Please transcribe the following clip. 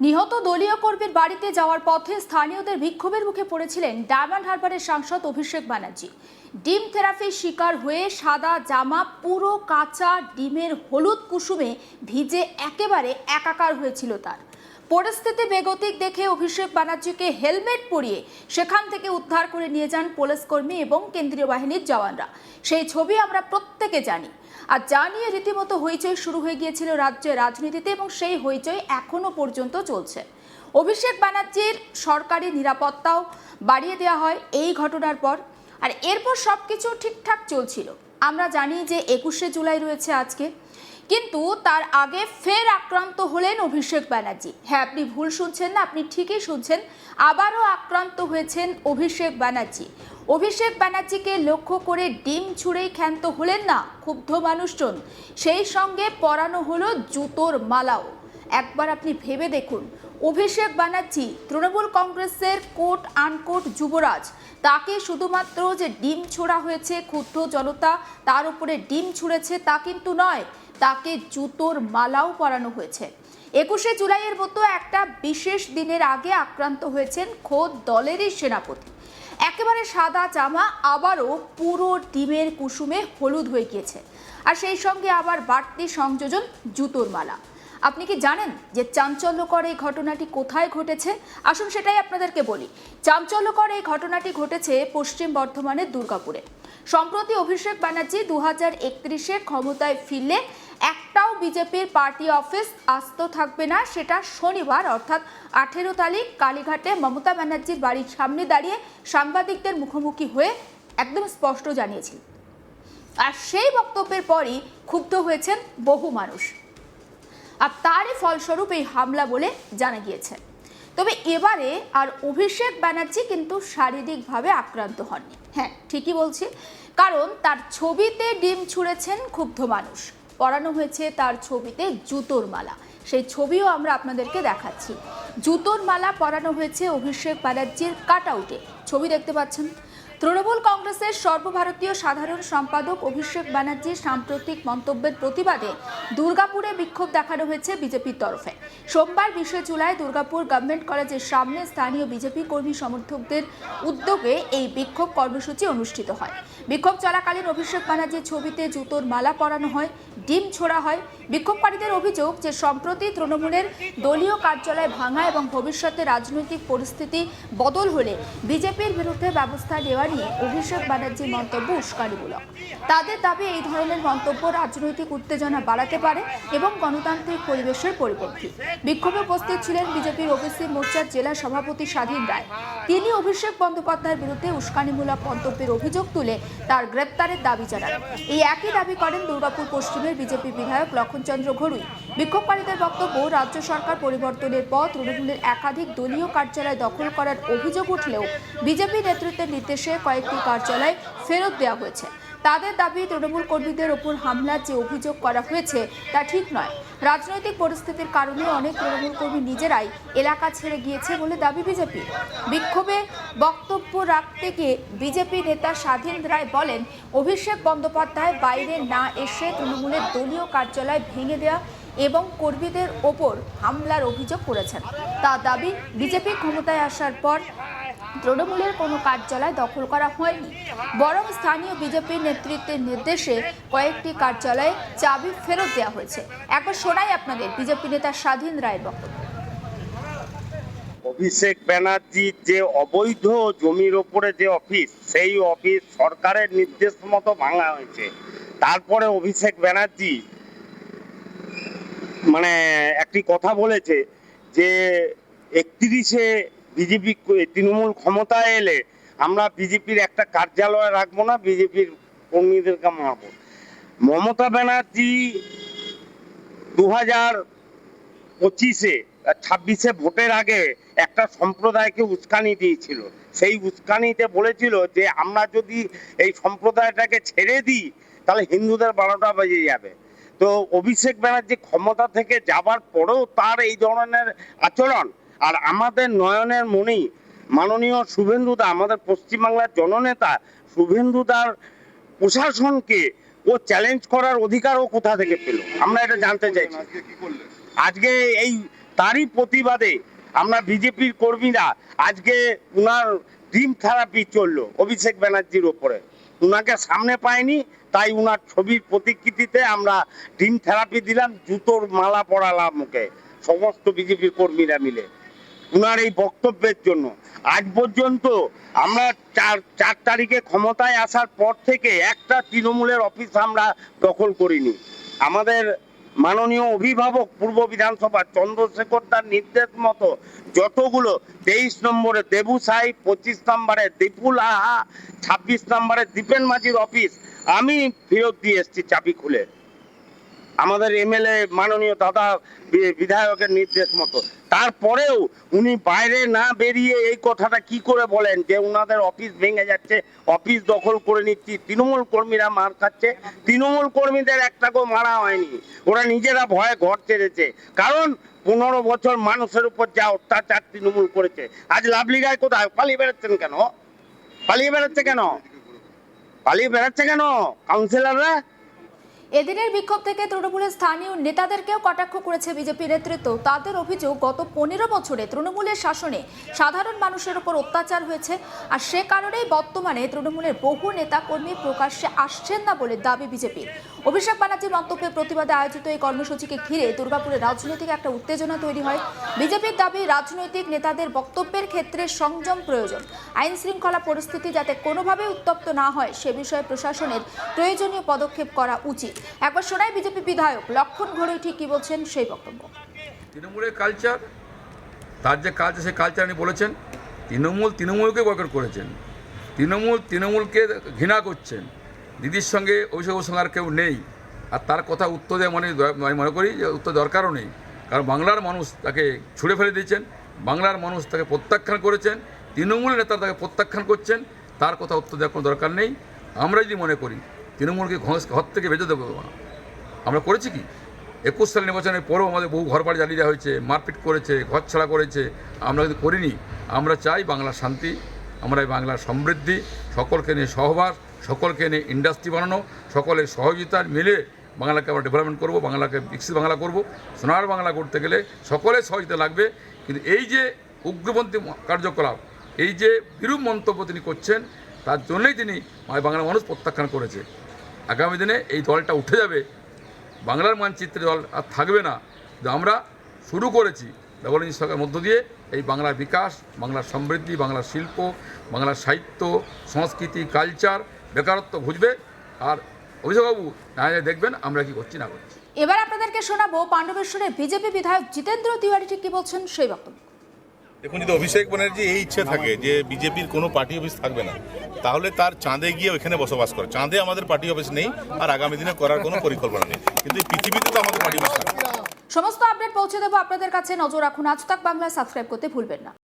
নিহত দলীয় কর্মীর বাড়িতে যাওয়ার পথে স্থানীয়দের বিক্ষোভের মুখে পড়েছিলেন ডায়মন্ড হারবারের সাংসদ অভিষেক ব্যানার্জি। ডিম থেরাপির শিকার হয়ে সাদা জামা পুরো কাঁচা ডিমের হলুদ কুসুমে ভিজে একেবারে একাকার হয়েছিল তার। পরিস্থিতি বেগতিক দেখে অভিষেক ব্যানার্জিকে হেলমেট পরিয়ে সেখান থেকে উদ্ধার করে নিয়ে যান পুলিশ কর্মী এবং কেন্দ্রীয় বাহিনীর জওয়ানরা। সেই ছবি আমরা প্রত্যেকে জানি। আর যা নিয়ে রীতিমতো হইচই শুরু হয়ে গিয়েছিল রাজ্যের রাজনীতিতে এবং সেই হইচই এখনো পর্যন্ত চলছে। অভিষেক ব্যানার্জির সরকারি নিরাপত্তাও বাড়িয়ে দেওয়া হয় এই ঘটনার পর, আর এরপর সবকিছু ঠিকঠাক চলছিল। আমরা জানি যে 21শে জুলাই রয়েছে আজকে, কিন্তু তার আগে ফের আক্রান্ত হলেন অভিষেক ব্যানার্জি। হ্যাঁ, আপনি ভুল শুনছেন না, আপনি ঠিকই শুনছেন, আবারও আক্রান্ত হয়েছেন অভিষেক ব্যানার্জি। অভিষেক ব্যানার্জিকে লক্ষ্য করে ডিম ছুঁড়েই ক্ষান্ত হলেন না ক্ষুব্ধ মানুষজন, সেই সঙ্গে পরানো হলো জুতোর মালাও। একবার আপনি ভেবে দেখুন, অভিষেক ব্যানার্জি তৃণমূল কংগ্রেসের কোট আনকোট যুবরাজ, তাকে শুধুমাত্র যে ডিম ছোড়া হয়েছে ক্ষুব্ধ জনতা তার উপরে ডিম ছুঁড়েছে তা কিন্তু নয়, তাকে জুতোর মালাও পরানো হয়েছে। 21শে জুলাইয়ের মতো একটা বিশেষ দিনের আগে আক্রান্ত হয়েছেন খোদ দলেরই সেনাপতি। একেবারে সাদা জামা আবারও পুরো ডিমের কুসুমে হলুদ হয়ে গিয়েছে, আর সেই সঙ্গে আবার বাড়তি সংযোজন জুতোর মালা। আপনি কি জানেন যে চাঞ্চল্যকর এই ঘটনাটি কোথায় ঘটেছে? আসুন সেটাই আপনাদেরকে বলি। চাঞ্চল্যকর এই ঘটনাটি ঘটেছে পশ্চিম বর্ধমানের দুর্গাপুরে। সম্প্রতি অভিষেক ব্যানার্জি 2031-এ ক্ষমতায় ফিরলে একটাও বিজেপির পার্টি অফিস আস্ত থাকবে না, সেটা শনিবার অর্থাৎ 18 তারিখ কালীঘাটে মমতা ব্যানার্জির বাড়ির সামনে দাঁড়িয়ে সাংবাদিকদের মুখোমুখি হয়ে একদম স্পষ্ট জানিয়েছিল। আর সেই বক্তব্যের পরই ক্ষুব্ধ হয়েছেন বহু মানুষ, আর তারই ফলস্বরূপ এই হামলা বলে জানা গিয়েছে। তবে এবারে আর অভিষেক ব্যানার্জি কিন্তু শারীরিকভাবে আক্রান্ত হননি। হ্যাঁ, ঠিকই বলছি, কারণ তার ছবিতে ডিম ছুঁড়েছেন ক্ষুব্ধ মানুষ, পরানো হয়েছে তার ছবিতে জুতোর মালা। সেই ছবিও আমরা আপনাদেরকে দেখাচ্ছি। জুতোর মালা পরানো হয়েছে অভিষেক ব্যানার্জির কাট আউটে, ছবি দেখতে পাচ্ছেন। তৃণমূল কংগ্রেসের সর্বভারতীয় সাধারণ সম্পাদক অভিষেক ব্যানার্জির সাম্প্রতিক মন্তব্যের প্রতিবাদে দুর্গাপুরে বিক্ষোভ দেখানো হয়েছে বিজেপির তরফে। সোমবার 20শে জুলাই দুর্গাপুর গভর্নমেন্ট কলেজের সামনে স্থানীয় বিজেপি কর্মী সমর্থকদের উদ্যোগে এই বিক্ষোভ কর্মসূচি অনুষ্ঠিত হয়। বিক্ষোভ চলাকালীন অভিষেক ব্যানার্জির ছবিতে জুতোর মালা পরানো হয়, ডিম ছোড়া হয়। বিক্ষোভকারীদের অভিযোগ যে সম্প্রতি তৃণমূলের দলীয় কার্যালয় ভাঙা এবং ভবিষ্যতে রাজনৈতিক পরিস্থিতি বদল হলে বিজেপির বিরুদ্ধে ব্যবস্থা নেওয়া নিয়ে অভিষেক ব্যানার্জির মন্তব্য উস্কানিমূলক। তাদের দাবি এই ধরনের মন্তব্য রাজনৈতিক উত্তেজনা বাড়াতে পারে এবং গণতান্ত্রিক পরিবেশের পরিপন্থী। বিক্ষোভে উপস্থিত ছিলেন বিজেপির ওবিসি মোর্চার জেলা সভাপতি স্বাধীন রায়। তিনি অভিষেক বন্দ্যোপাধ্যায়ের বিরুদ্ধে উস্কানিমূলক মন্তব্যের অভিযোগ তুলে তার গ্রেপ্তারের দাবি জানান। এই একই দাবি করেন দুর্গাপুর পশ্চিমের বিজেপি বিধায়ক লক্ষণচন্দ্র ঘড়ুই। বিক্ষোভকারীদের বক্তব্য, রাজ্য সরকার পরিবর্তনের পর তৃণমূলের একাধিক দলীয় কার্যালয় দখল করার অভিযোগ উঠলেও বিজেপি নেতৃত্বের নির্দেশে কয়েকটি কার্যালয় ফেরত দেওয়া হয়েছে। তাদের দাবি, তৃণমূল কর্মীদের ওপর হামলার যে অভিযোগ করা হয়েছে তা ঠিক নয়। রাজনৈতিক পরিস্থিতির কারণে অনেক তৃণমূল কর্মী নিজেরাই এলাকা ছেড়ে গিয়েছে বলে দাবি বিজেপি। বিক্ষোভে বক্তব্য রাখতে গিয়ে বিজেপি নেতা স্বাধীন রায় বলেন, অভিষেক বন্দ্যোপাধ্যায় বাইরে না এসে তৃণমূলের দলীয় কার্যালয় ভেঙে দেওয়া এবং কর্মীদের ওপর হামলার অভিযোগ করেছেন। তার দাবি, বিজেপি ক্ষমতায় আসার পর তৃণমূলের কোনো কার্যালয় দখল করা হয়নি, বরং স্থানীয় বিজেপির নেতৃত্বের নির্দেশে কয়েকটি কার্যালয়ে চাবি ফেরত দেওয়া হয়েছে। একবার শোনাই আপনাদের বিজেপি নেতা স্বাধীন রায়ের বক্তব্য। অভিষেক ব্যানার্জির যে অবৈধ জমির ওপরে যে অফিস, সেই অফিস সরকারের নির্দেশ মতো ভাঙা হয়েছে। তারপরে অভিষেক ব্যানার্জি একটি কথা বলেছে যে 31শে বিজেপি তৃণমূল ক্ষমতায় এলে আমরা বিজেপির একটা কার্যালয় রাখবো না, বিজেপির কর্মীদেরকে মারবো। মমতা ব্যানার্জি 2025-26 ভোটের আগে একটা সম্প্রদায়কে উস্কানি দিয়েছিল। সেই উস্কানিতে বলেছিল যে আমরা যদি এই সম্প্রদায়টাকে ছেড়ে দিই তাহলে হিন্দুদের 12টা বেজে যাবে। তো অভিষেক ব্যানার্জি ক্ষমতা থেকে যাবার পরেও তার এই ধরনের আচরণ, আর আমাদের নয়নের মণি মাননীয় শুভেন্দুদা, আমাদের পশ্চিমবাংলার জননেতা শুভেন্দুদার প্রশাসনকে ও চ্যালেঞ্জ করার অধিকারও কোথা থেকে পেল, আমরা এটা জানতে চাইছি। আজকে এই তারই প্রতিবাদে আমরা বিজেপির কর্মীরা আজকে উনার ড্রিম থেরাপি চললো অভিষেক ব্যানার্জির ওপরে। উনাকে সামনে পাইনি, তাই উনার ছবির প্রতিকৃতিতে আমরা ড্রিম থেরাপি দিলাম, জুতোর মালা পরালাম মুখে সমস্ত বিজেপির কর্মীরা মিলে উনার এই বক্তব্যের জন্য। আজ পর্যন্ত আমরা চার তারিখে ক্ষমতায় আসার পর থেকে একটা তৃণমূলের অফিস আমরা দখল করিনি। আমাদের মাননীয় অভিভাবক পূর্ব বিধানসভা চন্দ্রশেখর তার নির্দেশ মতো যতগুলো 23 নম্বরে দেবু সাই, 25 নম্বরে দীপুল আহা, 26 নম্বরে দীপেন মাঝির অফিস আমি ফেরত দিয়ে এসেছি চাবি খুলে, আমাদের এমএলএ মাননীয় দাদা বিধায়কের নির্দেশ মতো। তারপরেও উনি বাইরে না বেরিয়ে এই কথাটা কি করে বলেন যে উনাদের অফিস ভেঙে যাচ্ছে, অফিস দখল করে নিচ্ছি, তৃণমূল কর্মীরা মার খাচ্ছে। তৃণমূল কর্মীদের একটাকেও মারা হয়নি, ওরা নিজেরা ভয়ে ঘর ছেড়েছে। কারণ 15 বছর মানুষের উপর যা অত্যাচার তৃণমূল করেছে। আজ লাভলি রায় কোথায়? পালিয়ে বেড়াচ্ছেন কেন? পালিয়ে বেড়াচ্ছে কেন? পালিয়ে বেড়াচ্ছে কেন কাউন্সিলররা? এদিনের বিক্ষোভ থেকে তৃণমূলের স্থানীয় নেতাদেরকেও কটাক্ষ করেছে বিজেপি নেতৃত্ব। তাদের অভিযোগ, গত 15 বছরে তৃণমূলের শাসনে সাধারণ মানুষের উপর অত্যাচার হয়েছে, আর সে কারণেই বর্তমানে তৃণমূলের বহু নেতাকর্মী প্রকাশ্যে আসছেন না বলে দাবি বিজেপির। অভিষেক ব্যানার্জির মন্তব্যের প্রতিবাদে আয়োজিত এই কর্মসূচিকে ঘিরে দুর্গাপুরে রাজনৈতিক একটা উত্তেজনা তৈরি হয়। বিজেপির দাবি, রাজনৈতিক নেতাদের বক্তব্যের ক্ষেত্রে সংযম প্রয়োজন। আইন শৃঙ্খলা পরিস্থিতি যাতে কোনোভাবেই উত্তপ্ত না হয় সে বিষয়ে প্রশাসনের প্রয়োজনীয় পদক্ষেপ করা উচিত। একবার শোনায় বিজেপি বিধায়ক লক্ষণ ঘড়ই ঠিক কি বলছেন সেই বক্তব্য। তৃণমূলের কালচার, তার যে কালচার সেই কালচার উনি বলেছেন। তৃণমূলকে বয়কট করেছেন, তৃণমূলকে ঘৃণা করছেন। দিদির সঙ্গে অভিষেকের সঙ্গে আর কেউ নেই, আর তার কথা উত্তর দেওয়া মনে করি যে উত্তর দরকারও নেই। কারণ বাংলার মানুষ তাকে ছুঁড়ে ফেলে দিয়েছেন, বাংলার মানুষ তাকে প্রত্যাখ্যান করেছেন, তৃণমূলের নেতারা তাকে প্রত্যাখ্যান করছেন। তার কথা উত্তর দেওয়ার কোনো দরকার নেই। আমরা যদি মনে করি তৃণমূলকে ঘর থেকে বেঁচে দেবো না, আমরা করেছি কি? 21 সাল নির্বাচনের পরেও আমাদের বহু ঘর বাড়ি জ্বালিয়ে দেওয়া হয়েছে, মারপিট করেছে, ঘর ছাড়া করেছে। আমরা কিন্তু করিনি। আমরা চাই বাংলার শান্তি, আমরা বাংলার সমৃদ্ধি, সকলকে নিয়ে সহবাস, সকলকে নিয়ে ইন্ডাস্ট্রি বানানো, সকলের সহযোগিতা মিলে বাংলাকে আমরা ডেভেলপমেন্ট করব, বাংলাকে বিকশিত বাংলা করব। সোনার বাংলা করতে গেলে সকলের সহযোগিতা লাগবে। কিন্তু এই যে উগ্রপন্থী কার্যকলাপ, এই যে বিরূপ মন্তব্য তিনি করছেন, তার জন্যই তিনি বাংলার মানুষ প্রত্যাখ্যান করেছে। আগামী দিনে এই দলটা উঠে যাবে, বাংলার মানচিত্রে দল আর থাকবে না। আমরা শুরু করেছি ডবল ইঞ্জিন সরকারের মধ্য দিয়ে এই বাংলার বিকাশ, বাংলার সমৃদ্ধি, বাংলার শিল্প, বাংলার সাহিত্য, সংস্কৃতি, কালচার, বেকারত্ব ঘুচবে। আর অভিষেকবাবু দেখবেন আমরা কি করছি না করছি। এবার আপনাদেরকে শোনাবো পাণ্ডবেশ্বরের বিজেপি বিধায়ক জিতেন্দ্র তিওয়ারি ঠিক কি বলছেন সেই বক্তব্য। দেখুন, যদি অভিষেক ব্যানার্জি এই ইচ্ছে থাকে যে বিজেপির কোনো পার্টি অফিস থাকবে না, তাহলে তার চাঁদে গিয়ে ওইখানে বসবাস করে। চাঁদে আমাদের পার্টি অফিস নেই, আর আগামী দিনে করার কোনো পরিকল্পনা নেই। কিন্তু এই পৃথিবীতে তো আমাদের পার্টি অফিস থাকবে। সমস্ত আপডেট পৌঁছে দেবো আপনাদের কাছে, নজর রাখুন আজ তাক বাংলা, সাবস্ক্রাইব করতে ভুলবেন না।